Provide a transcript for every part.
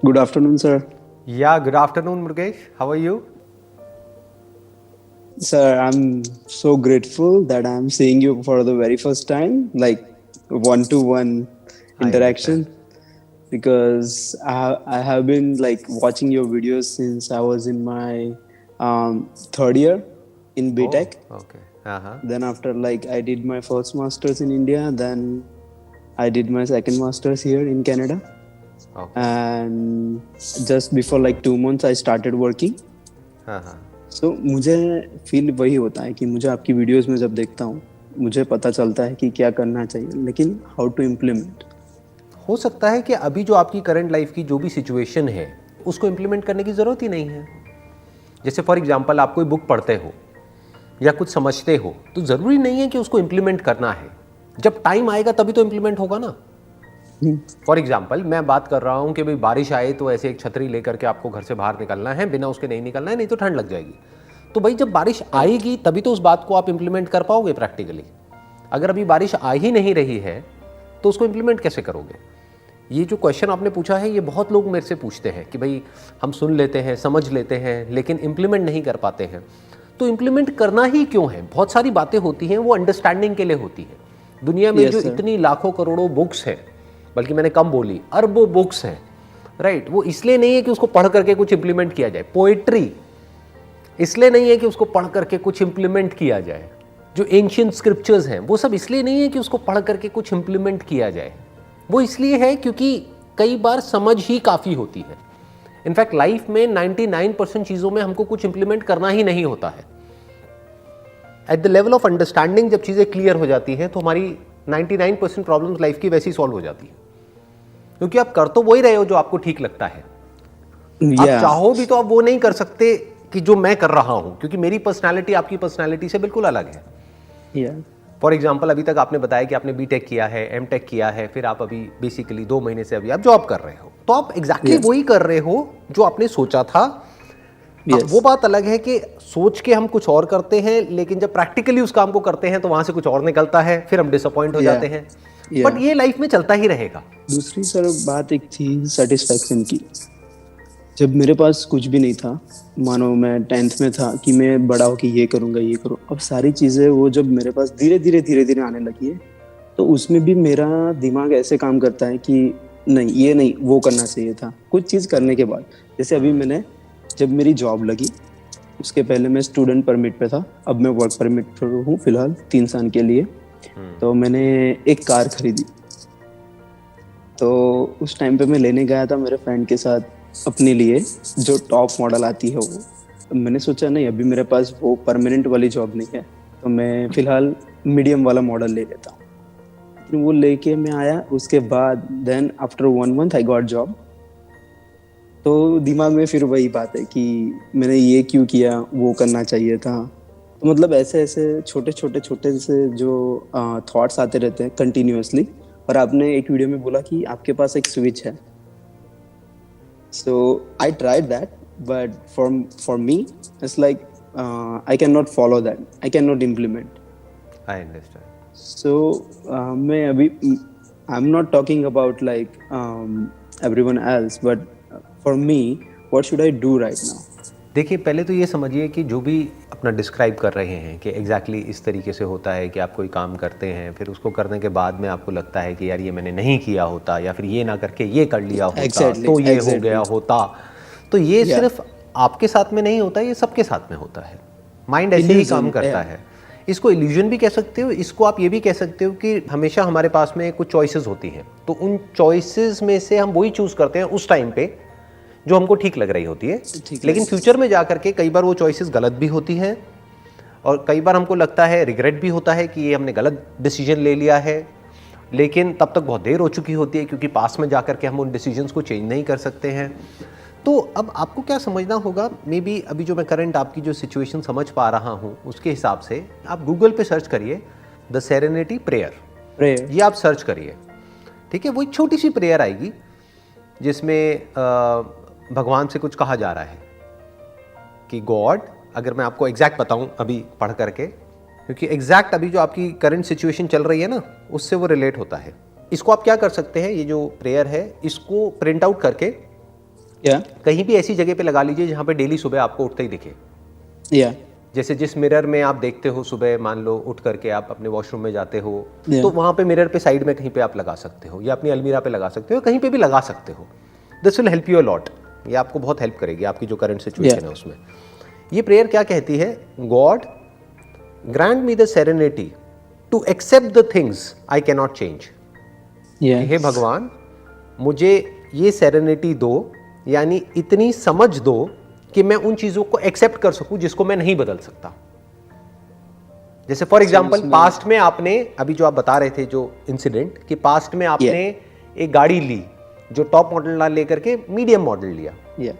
Good afternoon, sir. Yeah, good afternoon, Murgesh. How are you? Sir, I'm so grateful that I'm seeing you for the very first time, like one-to-one I understand. interaction, because I have been like watching your videos since I was in my third year in Oh, BTech. okay. Uh-huh. Then after like I did my first masters in India, then I did my second masters here in Canada, Okay. and just before like 2 months I started working. Uh-huh. सो मुझे feel वही होता है कि मुझे आपकी videos में जब देखता हूँ मुझे पता चलता है कि क्या करना चाहिए लेकिन हाउ टू इम्प्लीमेंट। हो सकता है कि अभी जो आपकी करंट लाइफ की जो भी सिचुएशन है उसको इम्प्लीमेंट करने की ज़रूरत ही नहीं है। जैसे फॉर एग्जांपल आप कोई बुक पढ़ते हो या कुछ समझते हो तो ज़रूरी नहीं है कि उसको इम्प्लीमेंट करना है। जब टाइम आएगा तभी तो इम्प्लीमेंट होगा ना। फॉर एग्जाम्पल मैं बात कर रहा हूँ कि भाई बारिश आए तो ऐसे एक छतरी लेकर के आपको घर से बाहर निकलना है, बिना उसके नहीं निकलना है, नहीं तो ठंड लग जाएगी। तो भाई जब बारिश आएगी तभी तो उस बात को आप इम्प्लीमेंट कर पाओगे प्रैक्टिकली। अगर अभी बारिश आ ही नहीं रही है तो उसको इम्प्लीमेंट कैसे करोगे? ये जो क्वेश्चन आपने पूछा है ये बहुत लोग मेरे से पूछते हैं कि भाई हम सुन लेते हैं, समझ लेते हैं, लेकिन इम्प्लीमेंट नहीं कर पाते हैं। तो इम्प्लीमेंट करना ही क्यों है? बहुत सारी बातें होती हैं वो अंडरस्टैंडिंग के लिए होती हैं। दुनिया में जो यस सर। इतनी लाखों करोड़ों बुक्स हैं, बल्कि मैंने कम बोली, अरबों बुक्स हैं, राइट, वो इसलिए नहीं है कि उसको पढ़ करके कुछ इंप्लीमेंट किया जाए। पोएट्री इसलिए नहीं है कि उसको पढ़ करके कुछ इंप्लीमेंट किया जाए। जो एंशियंट स्क्रिप्चर्स हैं वो सब इसलिए नहीं है कि उसको पढ़ करके कुछ इंप्लीमेंट किया जाए। वो इसलिए है क्योंकि कई बार समझ ही काफ़ी होती है। इनफैक्ट लाइफ में 99% चीज़ों में हमको कुछ इंप्लीमेंट करना ही नहीं होता है। At the level of understanding जब चीज़ें क्लियर हो जाती हैं तो हमारी 99% प्रॉब्लम्स लाइफ की वैसी सॉल्व हो जाती है, क्योंकि आप कर तो वही रहे हो जो आपको ठीक लगता है। आप या चाहो भी तो आप वो नहीं कर सकते कि जो मैं कर रहा हूं, क्योंकि मेरी पर्सनालिटी आपकी पर्सनालिटी से बिल्कुल अलग है। या फॉर एग्जाम्पल अभी तक आपने बताया कि आपने बीटेक किया है, एमटेक किया है, फिर आप अभी बेसिकली 2 महीने से अभी आप जॉब कर रहे हो, तो आप एग्जैक्टली वही कर रहे हो जो आपने सोचा था। अब यस वो बात अलग है कि सोच के हम कुछ और करते हैं, लेकिन जब प्रैक्टिकली उस काम को करते हैं तो वहां से कुछ और निकलता है, फिर हम डिसअपॉइंट हो या जाते हैं। या बट ये लाइफ में चलता ही रहेगा। दूसरी सर बात एक थी सेटिस्फैक्शन की। जब मेरे पास कुछ भी नहीं था, मानो मैं 10th में था कि मैं बड़ा होके ये करूँगा ये करूँ, अब सारी चीज़ें वो जब मेरे पास धीरे धीरे आने लगी है तो उसमें भी मेरा दिमाग ऐसे काम करता है कि नहीं ये नहीं वो करना चाहिए था कुछ चीज़ करने के बाद। जैसे अभी मैंने जब मेरी जॉब लगी उसके पहले मैं स्टूडेंट परमिट पे था, अब मैं वर्क परमिट पर हूँ फिलहाल 3 साल के लिए। तो मैंने एक कार खरीदी। तो उस टाइम पे मैं लेने गया था मेरे फ्रेंड के साथ अपने लिए जो टॉप मॉडल आती है वो। तो मैंने सोचा नहीं अभी मेरे पास वो परमानेंट वाली जॉब नहीं है तो मैं फिलहाल मीडियम वाला मॉडल ले लेता हूँ। लेकिन वो लेके मैं आया उसके बाद then after 1 month I got job. तो दिमाग में फिर वही बात है कि मैंने ये क्यों किया, वो करना चाहिए था। तो मतलब ऐसे ऐसे छोटे से जो थॉट्स आते रहते हैं कंटिन्यूअसली। और आपने एक वीडियो में बोला कि आपके पास एक स्विच है, so I tried that but for me it's like I can not follow that, I can not implement. I understand. So मैं अभी I am not talking about like everyone else but for me what should I do right now? देखिए पहले तो ये समझिए कि जो भी अपना डिस्क्राइब कर रहे हैं कि एग्जैक्टली इस तरीके से होता है कि आप कोई काम करते हैं, फिर उसको करने के बाद में आपको लगता है कि यार ये मैंने नहीं किया होता, या फिर ये ना करके ये कर लिया होता Exactly, तो ये हो गया exactly. होता। तो ये Yeah, सिर्फ आपके साथ में नहीं होता, ये सबके साथ में होता है। माइंड ऐसे ही काम illusion, करता yeah. है। इसको इल्यूजन भी कह सकते हो, इसको आप ये भी कह सकते हो कि हमेशा हमारे पास में कुछ चॉइसेस होती हैं, तो उन चॉइसेस में से हम वही चूज करते हैं उस टाइम पे जो हमको ठीक लग रही होती है। ठीक लेकिन लगे। फ्यूचर में जाकर के कई बार वो चॉइसेस गलत भी होती हैं, और कई बार हमको लगता है, रिग्रेट भी होता है कि ये हमने गलत डिसीजन ले लिया है, लेकिन तब तक बहुत देर हो चुकी होती है क्योंकि पास में जाकर के हम उन डिसीजंस को चेंज नहीं कर सकते हैं। तो अब आपको क्या समझना होगा, मे बी अभी जो मैं करंट आपकी जो सिचुएशन समझ पा रहा हूँ उसके हिसाब से आप गूगल पे सर्च करिए द सेरेनिटी प्रेयर, Prayer. ये आप सर्च करिए, ठीक है। वो एक छोटी सी प्रेयर आएगी जिसमें भगवान से कुछ कहा जा रहा है कि गॉड, अगर मैं आपको एग्जैक्ट बताऊं अभी पढ़ करके, क्योंकि एग्जैक्ट अभी जो आपकी करंट सिचुएशन चल रही है ना उससे वो रिलेट होता है। इसको आप क्या कर सकते हैं, ये जो प्रेयर है इसको प्रिंट आउट करके या कहीं भी ऐसी जगह पे लगा लीजिए जहाँ पे डेली सुबह आपको उठते ही दिखे। या जैसे जिस मिरर में आप देखते हो सुबह, मान लो उठ करके आप अपने वॉशरूम में जाते हो, Yeah. तो वहाँ पे मिरर पे साइड में कहीं पे आप लगा सकते हो, या अपनी अलमीरा पे लगा सकते हो, कहीं पे भी लगा सकते हो। This will help you a lot. ये आपको बहुत हेल्प करेगी आपकी जो करंट सिचुएशन है उसमें। ये प्रेयर क्या कहती है? God grant me the serenity to accept the things I can not change. या हे भगवान, मुझे ये सेरेनिटी दो, यानी इतनी समझ दो कि मैं उन चीजों को एक्सेप्ट कर सकूं जिसको मैं नहीं बदल सकता। जैसे फॉर एग्जांपल पास्ट में आपने, अभी जो आप बता रहे थे जो इंसिडेंट, कि पास्ट में आपने एक गाड़ी ली जो टॉप मॉडल ना लेकर के मीडियम मॉडल लिया। या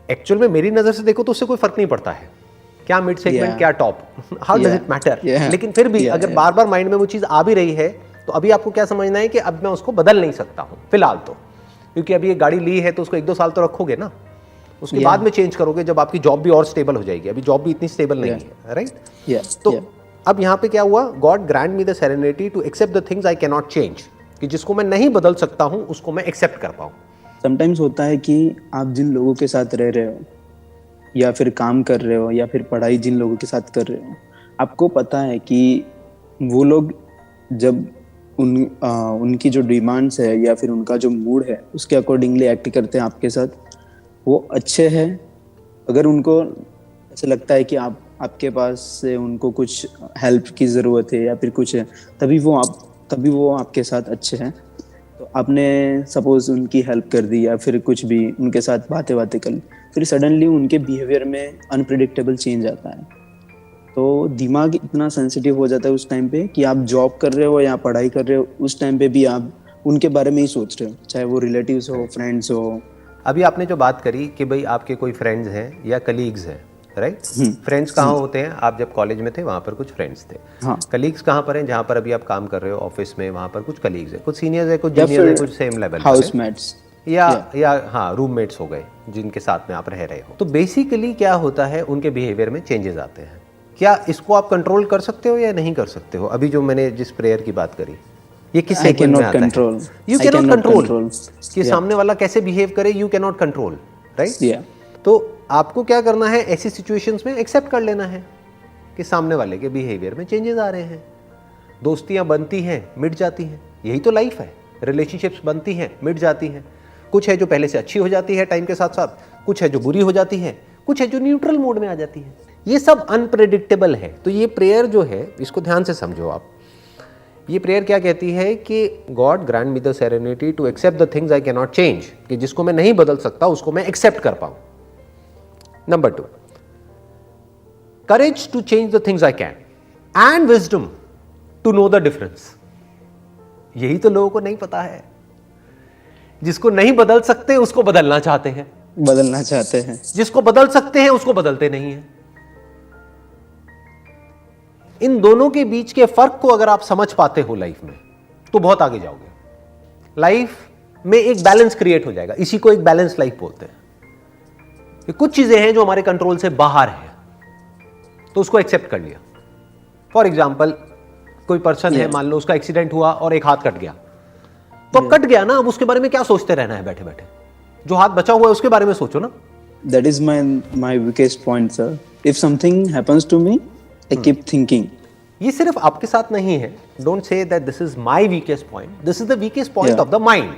एक्चुअल में मेरी नजर से देखो तो उससे कोई फर्क नहीं पड़ता है, क्या मिड सेगमेंट क्या top, how does it matter. लेकिन फिर भी अगर बार बार माइंड में वो चीज आ भी रही है तो अभी आपको क्या समझना है कि अब मैं उसको बदल नहीं सकता हूं फिलहाल तो, क्योंकि अभी एक गाड़ी ली है तो उसको 1-2 साल तो रखोगे ना, उसके बाद में चेंज करोगे जब आपकी जॉब भी और स्टेबल हो जाएगी। अभी जॉब भी इतनी स्टेबल नहीं है, राइट? तो अब यहाँ पे क्या हुआ? God grant me the serenity to accept the things I can not change, कि जिसको मैं नहीं बदल सकता हूं उसको मैं एक्सेप्ट कर पाऊं। समटाइम्स होता है कि आप जिन लोगों के साथ रह रहे हो या फिर काम कर रहे हो या फिर पढ़ाई जिन लोगों के साथ कर रहे हो, आपको पता है कि वो लोग जब उनकी जो डिमांड्स है या फिर उनका जो मूड है उसके अकॉर्डिंगली एक्ट करते हैं आपके साथ, वो अच्छे हैं। अगर उनको ऐसा लगता है कि आपके पास से उनको कुछ हेल्प की ज़रूरत है या फिर कुछ है, तभी वो आपके साथ अच्छे हैं। तो आपने सपोज उनकी हेल्प कर दी या फिर कुछ भी उनके साथ बातें कर ली, फिर सडनली उनके बिहेवियर में अनप्रिडिक्टेबल चेंज आता है। तो दिमाग इतना सेंसिटिव हो जाता है उस टाइम पे कि आप जॉब कर रहे हो या पढ़ाई कर रहे हो, उस टाइम पे भी आप उनके बारे में ही सोच रहे हो, चाहे वो रिलेटिव्स हो, फ्रेंड्स हो। अभी आपने जो बात करी कि भाई आपके कोई फ्रेंड्स हैं या कलीग्स हैं, राइट? फ्रेंड्स कहाँ होते हैं? आप जब कॉलेज में थे वहाँ पर कुछ फ्रेंड्स थे। हाँ। कलीग्स कहाँ पर हैं? जहाँ पर अभी आप काम कर रहे हो ऑफिस में, वहाँ पर कुछ कलीग्स हैं, कुछ सीनियर्स हैं, कुछ जूनियर्स हैं, कुछ सेम लेवल हाउसमेट्स या हाँ रूममेट्स हो गए जिनके साथ में आप रह रहे हो। तो बेसिकली क्या होता है, उनके बिहेवियर में चेंजेस आते हैं। क्या इसको आप कंट्रोल कर सकते हो या नहीं कर सकते हो? अभी जो मैंने जिस प्रेयर की बात करी, ये किस सेगमेंट में आता है? यू कैन नॉट कंट्रोल कि सामने वाला कैसे बिहेव करे, you can not control, right? तो आपको क्या करना है, ऐसी सिचुएशंस में एक्सेप्ट कर लेना है कि सामने वाले के बिहेवियर में चेंजेस आ रहे हैं। दोस्तियां बनती हैं, मिट जाती हैं, यही तो लाइफ है। रिलेशनशिप्स बनती हैं, मिट जाती हैं, कुछ है जो पहले से अच्छी हो जाती है टाइम के साथ साथ, कुछ है जो बुरी हो जाती है, कुछ है जो न्यूट्रल मोड में आ जाती है। ये सब अनप्रेडिक्टेबल है। तो ये प्रेयर जो है, इसको ध्यान से समझो आप। ये प्रेयर क्या कहती है कि God grant me the serenity to accept the things I can not change, कि जिसको मैं नहीं बदल सकता उसको मैं एक्सेप्ट कर पाऊं। Number 2, courage to change the things I can and wisdom to know the difference. यही तो लोगों को नहीं पता है। जिसको नहीं बदल सकते उसको बदलना चाहते हैं, जिसको बदल सकते हैं उसको बदलते नहीं हैं। इन दोनों के बीच के फर्क को अगर आप समझ पाते हो लाइफ में, तो बहुत आगे जाओगे। लाइफ में एक बैलेंस क्रिएट हो जाएगा। इसी को एक बैलेंस लाइफ बोलते हैं। कि कुछ चीजें हैं जो हमारे कंट्रोल से बाहर है, तो उसको एक्सेप्ट कर लिया। फॉर एग्जाम्पल, कोई पर्सन है, मान लो उसका एक्सीडेंट हुआ और एक हाथ कट गया, तो कट गया ना, अब उसके बारे में क्या सोचते रहना है बैठे बैठे? जो हाथ बचा हुआ है उसके बारे में सोचो ना। That is my weakest point, sir. If something happens to me, I keep thinking. ये सिर्फ आपके साथ नहीं है। Don't say that this is my weakest point, this is the weakest point of the mind.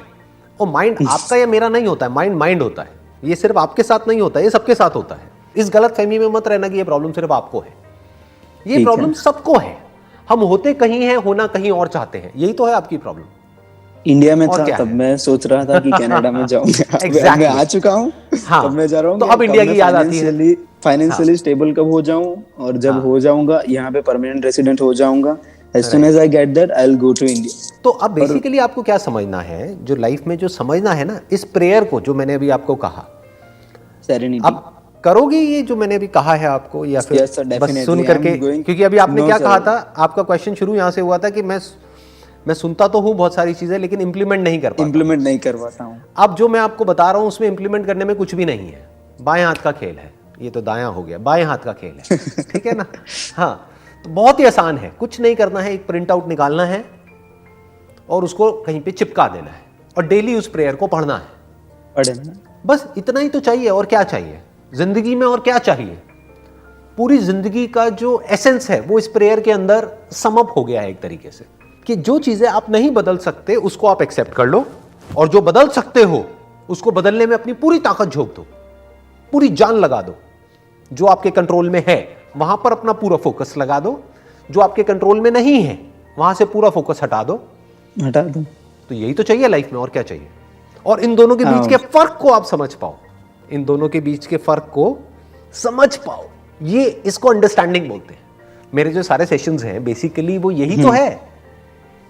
और माइंड आपका या मेरा नहीं होता है, माइंड होता है। ये सिर्फ आपके साथ नहीं होता है, ये सबके साथ होता है। इस गलत फहमी में मत रहना कि ये प्रॉब्लम सिर्फ आपको है। ये प्रॉब्लम सबको है। हम होते कहीं हैं, होना कहीं और चाहते हैं। यही तो है आपकी प्रॉब्लम। इंडिया में था तब मैं सोच रहा था कि कनाडा में जाऊंगा। exactly. मैं आ चुका हूँ, हाँ, तब मैं जा रहा हूँ। तो अब इंडिया की याद आती है। फाइनेंशियली स्टेबल कब हो जाऊं, और जब हो जाऊंगा यहाँ पे परमानेंट रेसिडेंट हो जाऊंगा, as soon as I get that I'll go to India. तो अब बेसिकली आपको क्या समझना है, जो लाइफ में जो समझना है ना, इस प्रेयर को जो मैंने अभी आपको कहा, सेरेनिटी, अब करोगे ये जो मैंने अभी कहा है आपको, या फिर बस सुन करके? क्योंकि अभी आपने क्या कहा था, आपका क्वेश्चन शुरू यहाँ से हुआ था कि मैं सुनता तो हूँ बहुत सारी चीजें, लेकिन इंप्लीमेंट नहीं कर पाता हूँ। अब जो मैं आपको बता रहा हूँ उसमें इंप्लीमेंट करने में कुछ भी नहीं है। बाएं हाथ का खेल है, ये तो दायां हो गया, बाएं हाथ का खेल है। ठीक है ना? हाँ, तो बहुत ही आसान है। कुछ नहीं करना है, एक प्रिंट आउट निकालना है और उसको कहीं पे चिपका देना है, और डेली उस प्रेयर को पढ़ना है। बस इतना ही तो चाहिए, और क्या चाहिए जिंदगी में, और क्या चाहिए? पूरी जिंदगी का जो एसेंस है वो इस प्रेयर के अंदर समअप हो गया है एक तरीके से, कि जो चीजें आप नहीं बदल सकते उसको आप एक्सेप्ट कर लो, और जो बदल सकते हो उसको बदलने में अपनी पूरी ताकत झोंक दो, पूरी जान लगा दो। जो आपके कंट्रोल में है वहां पर अपना पूरा फोकस लगा दो, जो आपके कंट्रोल में नहीं है वहां से पूरा फोकस हटा दो। तो यही तो चाहिए लाइफ में, और क्या चाहिए? और इन दोनों के बीच के फर्क को आप समझ पाओ, इन दोनों के बीच के फर्क को समझ पाओ, ये इसको अंडरस्टैंडिंग बोलते हैं। मेरे जो सारे सेशंस हैं बेसिकली वो यही तो है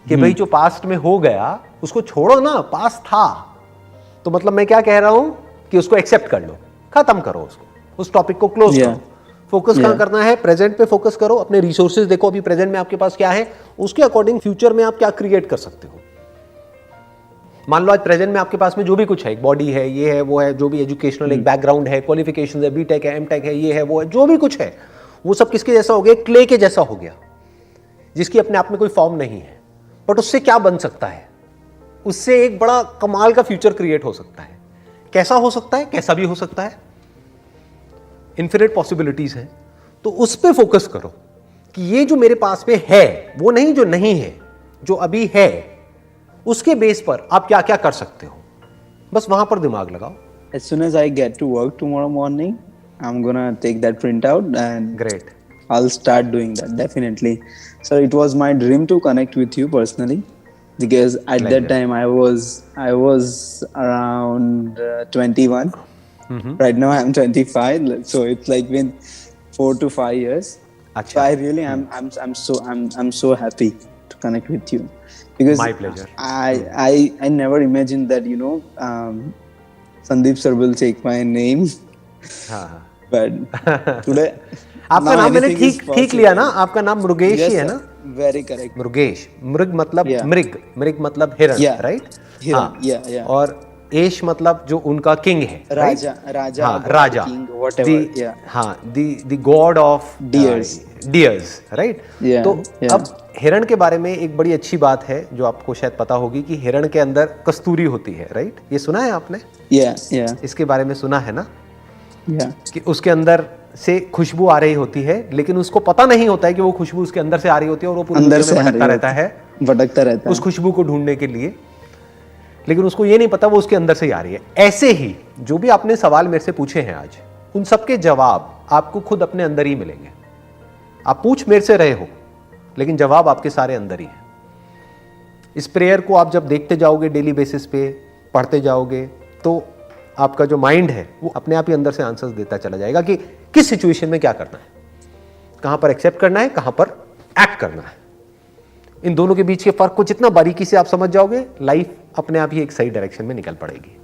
कि भाई जो पास्ट में हो गया उसको छोड़ो ना, पास्ट था तो मतलब मैं क्या कह रहा हूं कि उसको एक्सेप्ट कर लो, खत्म करो उसको, उस टॉपिक को क्लोज करो। फोकस कहां करना है? प्रेजेंट पे फोकस करो, अपने रिसोर्सेज देखो अभी प्रेजेंट में आपके पास क्या है, उसके अकॉर्डिंग फ्यूचर में आप क्या क्रिएट कर सकते हो। मान लो आज प्रेजेंट में आपके पास में जो भी कुछ है, एक बॉडी है, ये है, वो है, जो भी एजुकेशनल एक बैकग्राउंड है, क्वालिफिकेशंस है, बीटेक है, एमटेक है, ये है, वो है, जो भी कुछ है, वो सब किसके जैसा हो गया? क्ले के जैसा हो गया, जिसकी अपने आप में कोई फॉर्म नहीं है। बट उससे क्या बन सकता है? उससे एक बड़ा कमाल का फ्यूचर क्रिएट हो सकता है। कैसा हो सकता है? कैसा भी हो सकता है, इन्फिनिट पॉसिबिलिटीज है। तो उस पे फोकस करो कि ये जो मेरे पास में है वो नहीं जो नहीं है, जो अभी है उसके बेस पर आप क्या क्या कर सकते हो, बस वहां पर दिमाग लगाओ। As soon as I get to work tomorrow morning, I'm gonna take that printout and Great. I'll start doing that definitely. So it was my dream to connect with you personally, because at Pleasure. that time I was around 21. Right now I'm 25, so it's like been 4 to 5 years. अच्छा. So I really I'm so happy to connect with you, because My pleasure. I never imagined that Sandeep sir will take my name. हाँ. But today आपका नाम मैंने ठीक लिया ना? आपका नाम मृगेश ही है ना? Very correct. मृगेश, मृग मतलब Yeah. मृग मतलब हिरण, राइट? हिरण, yeah. और एश मतलब जो उनका किंग है, राजा, हाँ, राजा, king, whatever. Yeah. हाँ, the god of deers, right? Yeah, तो yeah. अब हिरण के बारे में एक बड़ी अच्छी बात है जो आपको शायद पता होगी कि हिरण के अंदर कस्तूरी होती है, राइट? ये सुना है आपने? Yeah. इसके बारे में सुना है ना? Yeah. कि उसके अंदर से खुशबू आ रही होती है, लेकिन उसको पता नहीं होता है कि वो खुशबू उसके अंदर से आ रही होती है, और वो पूरे अंदर दुनिया में भटकता रहता है उस खुशबू को ढूंढने के लिए, लेकिन उसको ये नहीं पता वो उसके अंदर से ही आ रही है। ऐसे ही जो भी आपने सवाल मेरे से पूछे हैं आज, उन सबके जवाब आपको खुद अपने अंदर ही मिलेंगे। आप पूछ मेरे से रहे हो, लेकिन जवाब आपके सारे अंदर ही है। इस प्रेयर को आप जब देखते जाओगे, डेली बेसिस पे पढ़ते जाओगे, तो आपका जो माइंड है वो अपने आप ही अंदर से आंसर्स देता चला जाएगा कि किस सिचुएशन में क्या करना है, कहां पर एक्सेप्ट करना है, कहां पर एक्ट करना है। इन दोनों के बीच के फर्क को जितना बारीकी से आप समझ जाओगे, लाइफ अपने आप ही एक सही डायरेक्शन में निकल पड़ेगी।